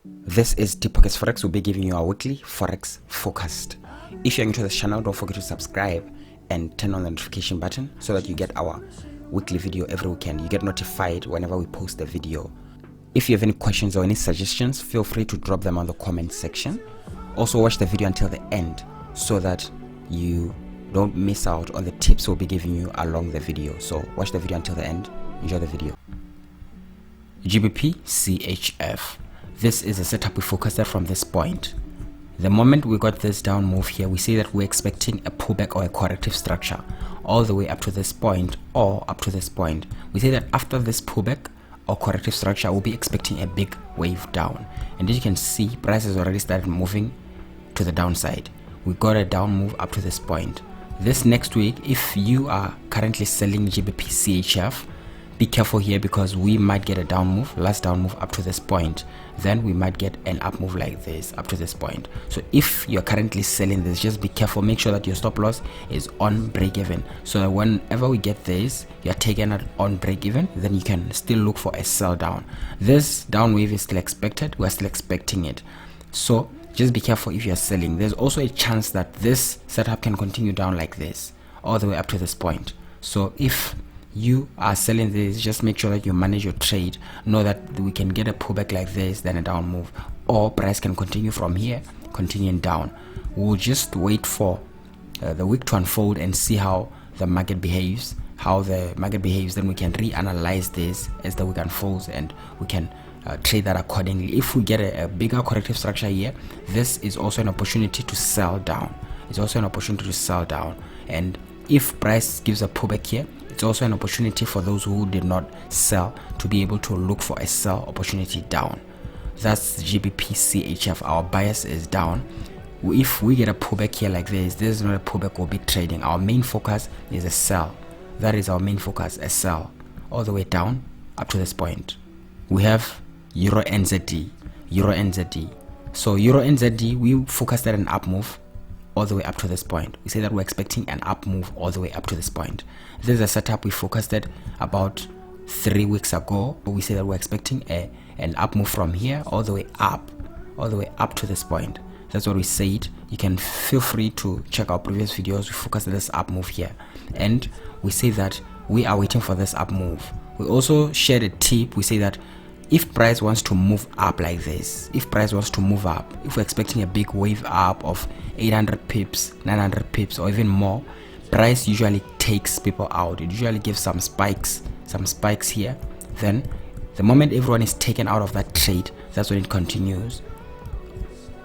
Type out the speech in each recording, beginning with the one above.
This is deeppocketsforex. We'll be giving you our weekly Forex forecast. If you're new to this channel, don't forget to subscribe and turn on the notification button so that you get our weekly video every weekend. You get notified whenever we post a video. If you have any questions or any suggestions, feel free to drop them on the comment section. Also watch the video until the end so that you don't miss out on the tips we'll be giving you along the video. So watch the video until the end. Enjoy the video. GBPCHF. This is a setup we forecasted from this point. The moment we got this down move here, we say that we're expecting a pullback or a corrective structure all the way up to this point or up to this point. We say that after this pullback or corrective structure, we'll be expecting a big wave down. And as you can see, price has already started moving to the downside. We got a down move up to this point. This next week, if you are currently selling GBPCHF, be careful here because we might get a down move, last down move up to this point. Then we might get an up move like this up to this point. So if you're currently selling this, just be careful. Make sure that your stop loss is on break even, so that whenever we get this, you're taken on break even, then you can still look for a sell down. This down wave is still expected. We're still expecting it. So just be careful if you're selling. There's also a chance that this setup can continue down like this all the way up to this point. So if you are selling this, just make sure that you manage your trade. Know that we can get a pullback like this, then a down move, or price can continue from here, continuing down. We'll just wait for the week to unfold and see how the market behaves. Then we can reanalyze this as the week unfolds, and we can trade that accordingly. If we get a bigger corrective structure here, this is also an opportunity to sell down. It's also an opportunity to sell down. And if price gives a pullback here, it's also an opportunity for those who did not sell to be able to look for a sell opportunity down. That's GBPCHF. Our bias is down. If we get a pullback here like this is not a pullback we'll be trading. Our main focus is a sell. That is our main focus, a sell all the way down up to this point. We have EURNZD. So EURNZD, we focused at an up move all the way up to this point. We say that we're expecting an up move all the way up to this point. This is a setup we forecasted about 3 weeks ago. We say that we're expecting an up move from here all the way up to this point. That's what we said. You can feel free to check our previous videos. We focused on this up move here, and we say that we are waiting for this up move. We also shared a tip. We say that if price wants to move up like this, if price wants to move up, if we're expecting a big wave up of 800 pips, 900 pips, or even more, price usually takes people out. It usually gives some spikes here. Then the moment everyone is taken out of that trade, that's when it continues.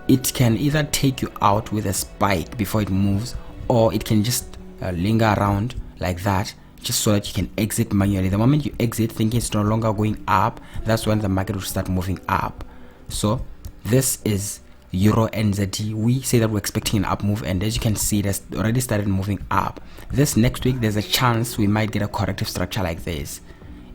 It can either take you out with a spike before it moves, or it can just linger around like that, just so that you can exit manually. The moment you exit thinking it's no longer going up, that's when the market will start moving up. So this is EURNZD. We say that we're expecting an up move, and as you can see, it has already started moving up. This next week, there's a chance we might get a corrective structure like this.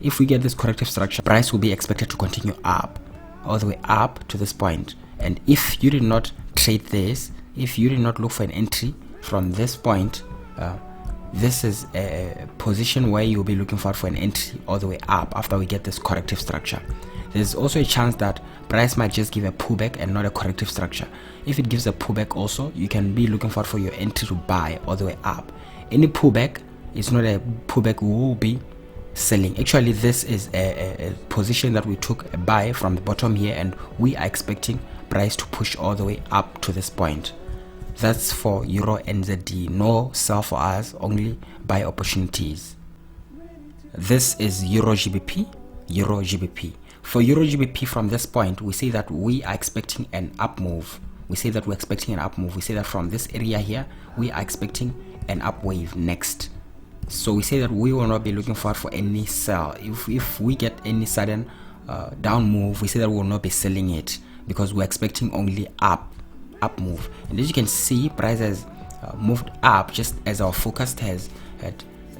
If we get this corrective structure, price will be expected to continue up all the way up to this point. And if you did not trade this, if you did not look for an entry from this point, this is a position where you'll be looking for an entry all the way up after we get this corrective structure. There's also a chance that price might just give a pullback and not a corrective structure. If it gives a pullback also, you can be looking for your entry to buy all the way up. Any pullback is not a pullback we will be selling. Actually, this is a position that we took a buy from the bottom here, and we are expecting price to push all the way up to this point. That's for EURNZD. No sell for us, only buy opportunities. This is EURGBP. For EURGBP, from this point, we say that we are expecting an up move. We say that from this area here, we are expecting an up wave next. So we say that we will not be looking for any sell. If we get any sudden down move, we say that we will not be selling it, because we're expecting only up move. And as you can see, price has moved up just as our forecast had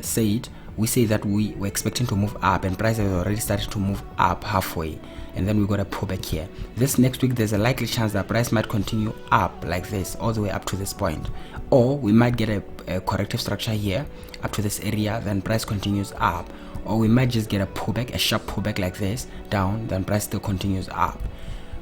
said. We say that we were expecting to move up, and price has already started to move up halfway, and then we got a pullback here. This next week, there's a likely chance that price might continue up like this all the way up to this point, or we might get a corrective structure here up to this area, then price continues up, or we might just get a pullback, a sharp pullback like this down, then price still continues up.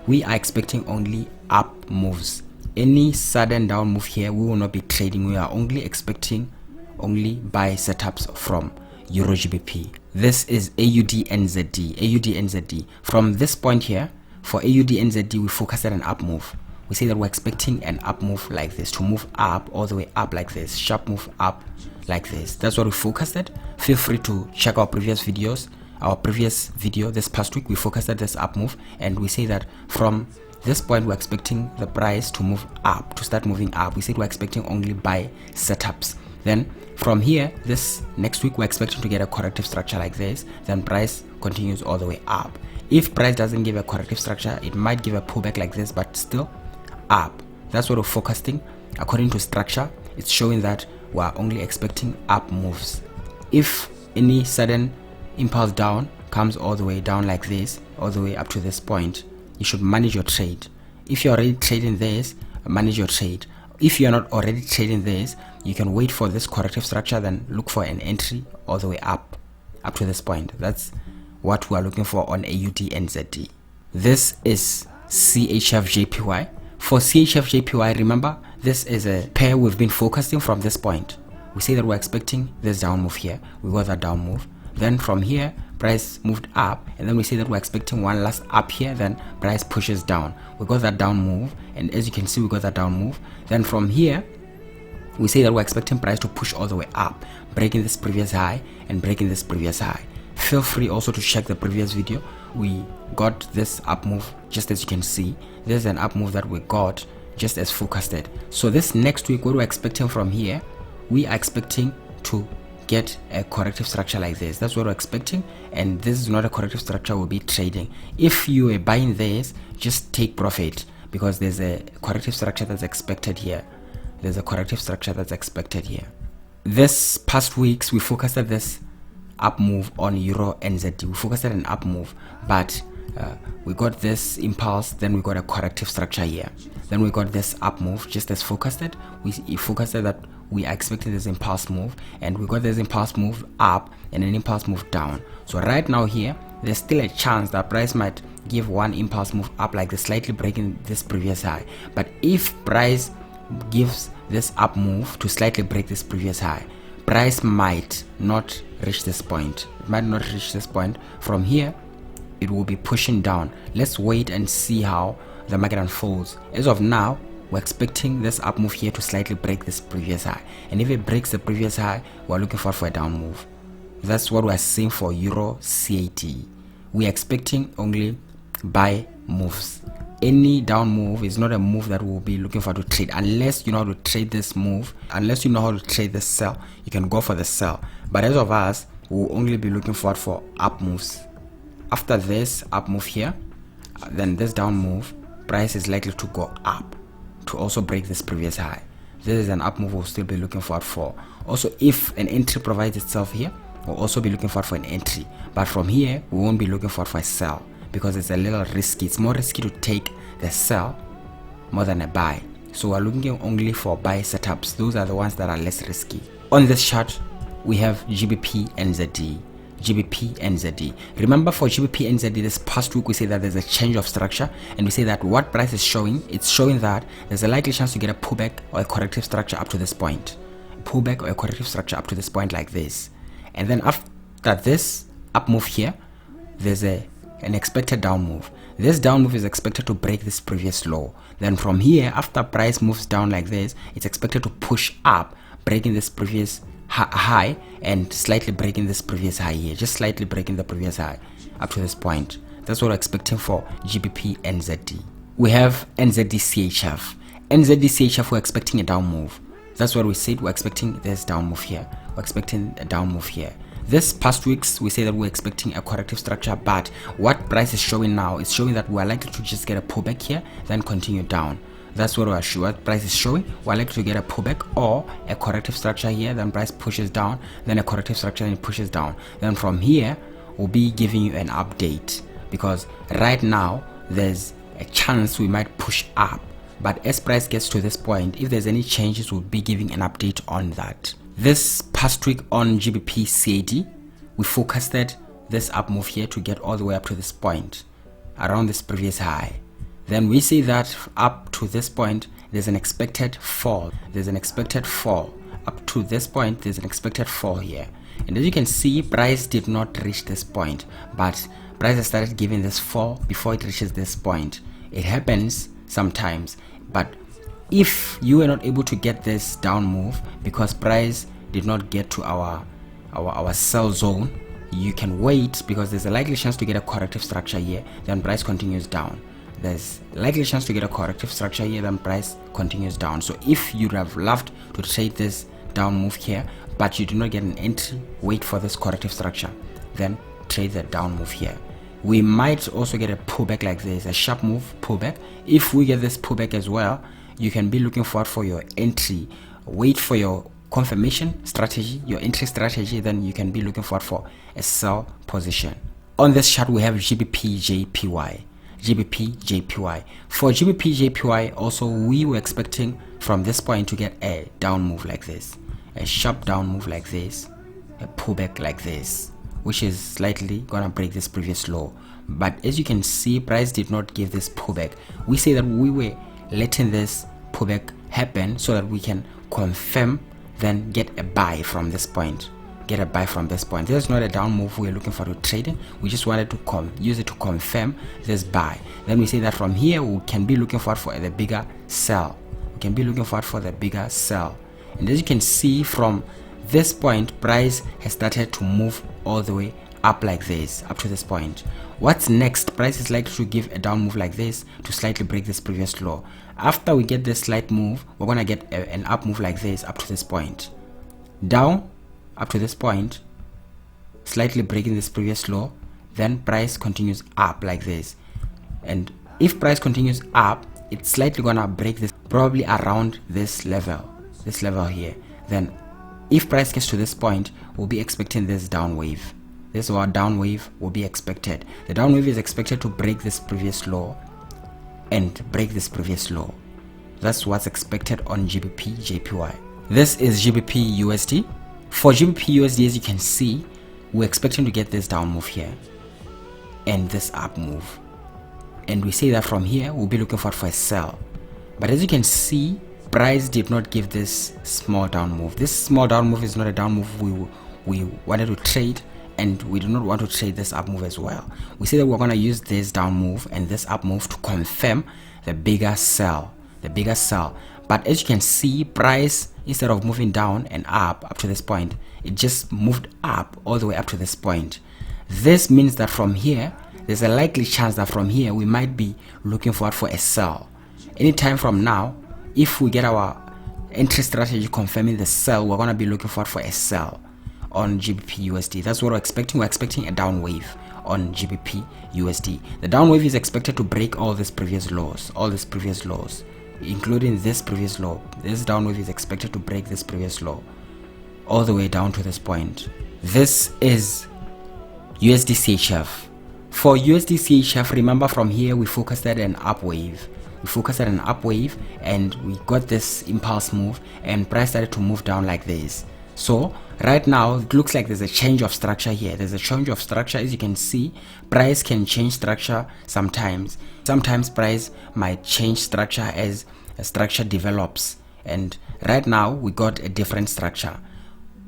we are expecting only up moves. Any sudden down move here, we will not be trading. We are only expecting only buy setups from EURGBP. This is AUDNZD. AUDNZD. From this point here, for AUDNZD, we focus on an up move. We say that we're expecting an up move like this, to move up, all the way up like this, sharp move up like this. That's what we focused at. Feel free to check our previous videos. Our previous video this past week, we focused at this up move, and we say that from this point we're expecting the price to move up, to start moving up. We said we're expecting only buy setups. Then from here, this next week we're expecting to get a corrective structure like this, then price continues all the way up. If price doesn't give a corrective structure, it might give a pullback like this, but still up. That's what we're focusing. According to structure, it's showing that we're only expecting up moves. If any sudden impulse down comes all the way down like this, all the way up to this point, you should manage your trade. If you're already trading this, manage your trade. If you're not already trading this, you can wait for this corrective structure, then look for an entry all the way up to this point. That's what we are looking for on AUDNZD. This is CHFJPY. For CHFJPY, remember, this is a pair we've been focusing from this point. We say that we're expecting this down move here. We got that down move. Then from here, price moved up, and then we say that we're expecting one last up here, then price pushes down. We got that down move, and as you can see, we got that down move. Then from here, we say that we're expecting price to push all the way up, breaking this previous high and breaking this previous high. Feel free also to check the previous video. We got this up move, just as you can see. This is an up move that we got just as forecasted. So this next week, what we're expecting from here, we are expecting to get a corrective structure like this. That's what we're expecting, and this is not a corrective structure we'll be trading. If you are buying this, just take profit, because there's a corrective structure that's expected here. There's a corrective structure that's expected here. This past weeks, we focused at this up move on EURNZD. We focused at an up move, but we got this impulse, then we got a corrective structure here. Then we got this up move, just as forecasted. We forecasted that we are expecting this impulse move, and we got this impulse move up and an impulse move down. So right now here, there's still a chance that price might give one impulse move up like this, slightly breaking this previous high. But if price gives this up move to slightly break this previous high, price might not reach this point. It might not reach this point. From here, it will be pushing down. Let's wait and see how the market unfolds. As of now, we're expecting this up move here to slightly break this previous high, and if it breaks the previous high, we're looking for a down move. That's what we're seeing for EURCAD. We're expecting only buy moves. Any down move is not a move that we'll be looking for to trade, unless you know how to trade this move. Unless you know how to trade the sell, you can go for the sell. But as of us, we'll only be looking for up moves. After this up move here, then this down move, price is likely to go up to also break this previous high. This is an up move we'll still be looking for. Also, if an entry provides itself here, we'll also be looking for an entry. But from here, we won't be looking for a sell, because it's a little risky. It's more risky to take the sell more than a buy. So we're looking only for buy setups. Those are the ones that are less risky. On this chart, we have GBPNZD. GBPNZD. Remember, for GBPNZD, this past week we say that there's a change of structure, and we say that what price is showing, it's showing that there's a likely chance to get a pullback or a corrective structure up to this point. Pullback or a corrective structure up to this point like this. And then after this up move here, there's an expected down move. This down move is expected to break this previous low. Then from here, after price moves down like this, it's expected to push up, breaking this previous high and slightly breaking this previous high here, just slightly breaking the previous high up to this point. That's what we're expecting for GBPNZD. We have NZDCHF. NZDCHF, we're expecting a down move. That's what we said. We're expecting this down move here. We're expecting a down move here. This past weeks, we say that we're expecting a corrective structure, but what price is showing now is showing that we're likely to just get a pullback here, then continue down. That's what what price is showing. We're likely to get a pullback or a corrective structure here, then price pushes down, then a corrective structure, then it pushes down. Then from here, we'll be giving you an update, because right now there's a chance we might push up. But as price gets to this point, if there's any changes, we'll be giving an update on that. This past week on GBPCAD, we forecasted this up move here to get all the way up to this point, around this previous high. Then we see that up to this point there's an expected fall. There's an expected fall. Up to this point there's an expected fall here. And as you can see, price did not reach this point, but price has started giving this fall before it reaches this point. It happens sometimes, but if you were not able to get this down move because price did not get to our sell zone, you can wait, because there's a likely chance to get a corrective structure here, then price continues down. There's likely chance to get a corrective structure here, then price continues down. So if you'd have loved to trade this down move here, but you do not get an entry, wait for this corrective structure, then trade the down move here. We might also get a pullback like this, a sharp move pullback. If we get this pullback as well, you can be looking forward for your entry. Wait for your confirmation strategy, your entry strategy, then you can be looking forward for a sell position. On this chart we have GBPJPY. GBPJPY. For GBPJPY also, we were expecting from this point to get a down move like this, a sharp down move like this, a pullback like this, which is slightly gonna break this previous low. But as you can see, price did not give this pullback. We say that we were letting this pullback happen so that we can confirm, then get a buy from this point. Get a buy from this point. This is not a down move we're looking for to trading. We just wanted to use it to confirm this buy. Then we say that from here we can be looking for the bigger sell. We can be looking for the bigger sell. And as you can see, from this point price has started to move all the way up like this, up to this point. What's next? Price is likely to give a down move like this to slightly break this previous low. After we get this slight move, we're gonna get an up move like this up to this point, down up to this point, slightly breaking this previous low, then price continues up like this. And if price continues up, it's slightly gonna break this probably around this level here. Then if price gets to this point, we'll be expecting this down wave. This is what down wave will be expected. The down wave is expected to break this previous low and break this previous low. That's what's expected on GBPJPY. This is GBPUSD. For GBPUSD, as you can see, we're expecting to get this down move here and this up move. And we say that from here, we'll be looking for a sell. But as you can see, price did not give this small down move. This small down move is not a down move we wanted to trade, and we do not want to trade this up move as well. We say that we're going to use this down move and this up move to confirm the bigger sell, But as you can see, price, instead of moving down and up to this point, it just moved up all the way up to this point. This means that from here, there's a likely chance that from here we might be looking forward for a sell. Anytime from now, if we get our entry strategy confirming the sell, we're going to be looking forward for a sell on GBPUSD. That's what we're expecting. We're expecting a down wave on GBPUSD. The down wave is expected to break all these previous lows, including this previous low. This down wave is expected to break this previous low all the way down to this point. This is USDCHF. For USDCHF, remember from here we focused at an up wave. And we got this impulse move and price started to move down like this. So right now it looks like there's a change of structure here. There's a change of structure. As you can see, price can change structure sometimes. Sometimes price might change structure as a structure develops, and right now we got a different structure.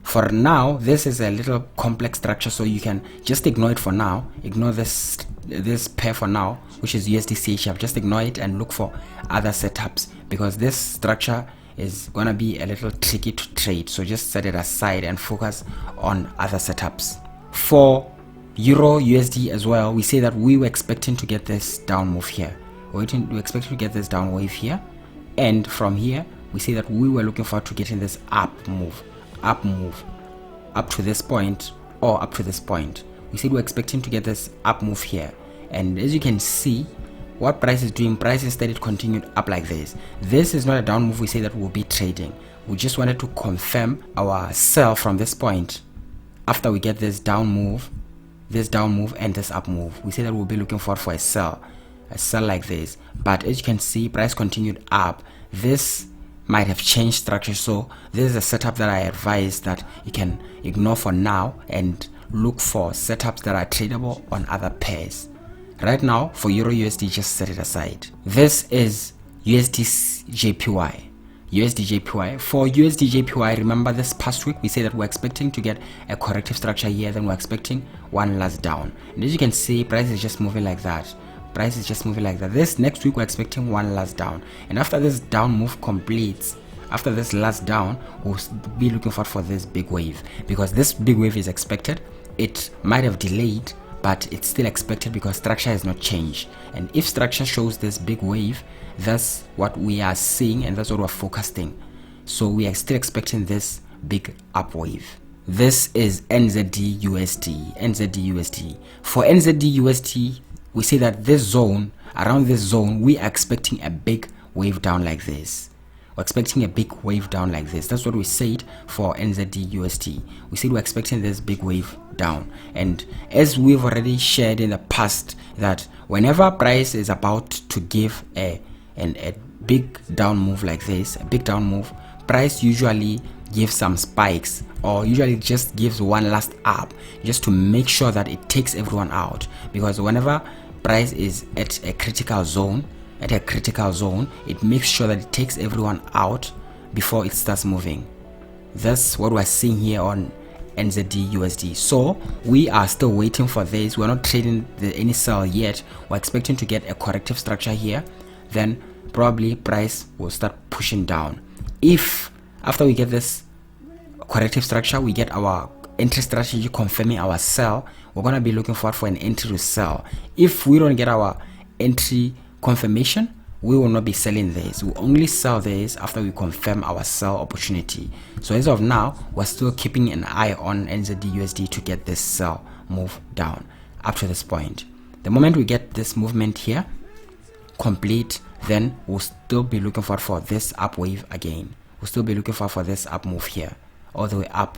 For now, this is a little complex structure, so you can just ignore it for now. Ignore this pair for now, which is USDCHF. Just ignore it and look for other setups, because this structure is gonna be a little tricky to trade. So just set it aside and focus on other setups. For Euro USD as well, we say that we were expecting to get this down move here. We're expecting to get this down wave here, and from here we say that we were looking forward to getting this up move up to this point or up to this point. We said we're expecting to get this up move here, and as you can see, what price is doing, price is steady continued up like this. This is not a down move we say that we'll be trading. We just wanted to confirm our sell from this point. After we get this down move and this up move, we say that we'll be looking for a sell like this. But as you can see, price continued up. This might have changed structure, so this is a setup that I advise that you can ignore for now and look for setups that are tradable on other pairs. Right now for Euro USD, just set it aside. This is USDCHF. USDJPY. For USDJPY, remember this past week we said that we're expecting to get a corrective structure here, then we're expecting one last down. And as you can see, price is just moving like that. Price is just moving like that. This next week we're expecting one last down. And after this down move completes, after this last down, we'll be looking for this big wave, because this big wave is expected. It might have delayed, but it's still expected because structure has not changed. And if structure shows this big wave, that's what we are seeing and that's what we're forecasting. So we are still expecting this big up wave. This is NZDUSD. NZDUSD. For NZDUSD, we say that this zone, around this zone, we are expecting a big wave down like this. We're expecting a big wave down like this. That's what we said for NZDUSD. We said we're expecting this big wave down. And as we've already shared in the past, that whenever price is about to give a big down move like this, a big down move, price usually gives some spikes, or usually just gives one last up, just to make sure that it takes everyone out. Because whenever price is at a critical zone, it makes sure that it takes everyone out before it starts moving. That's what we're seeing here on NZDUSD. So we are still waiting for this. We're not trading any sell yet. We're expecting to get a corrective structure here, then probably price will start pushing down. If after we get this corrective structure, we get our entry strategy confirming our sell, we're going to be looking forward for an entry to sell. If we don't get our entry confirmation, we will not be selling this. We'll only sell this after we confirm our sell opportunity. So as of now, we're still keeping an eye on NZDUSD to get this sell move down up to this point. The moment we get this movement here complete, then we'll still be looking forward for this up wave again. We'll still be looking for this up move here, all the way up.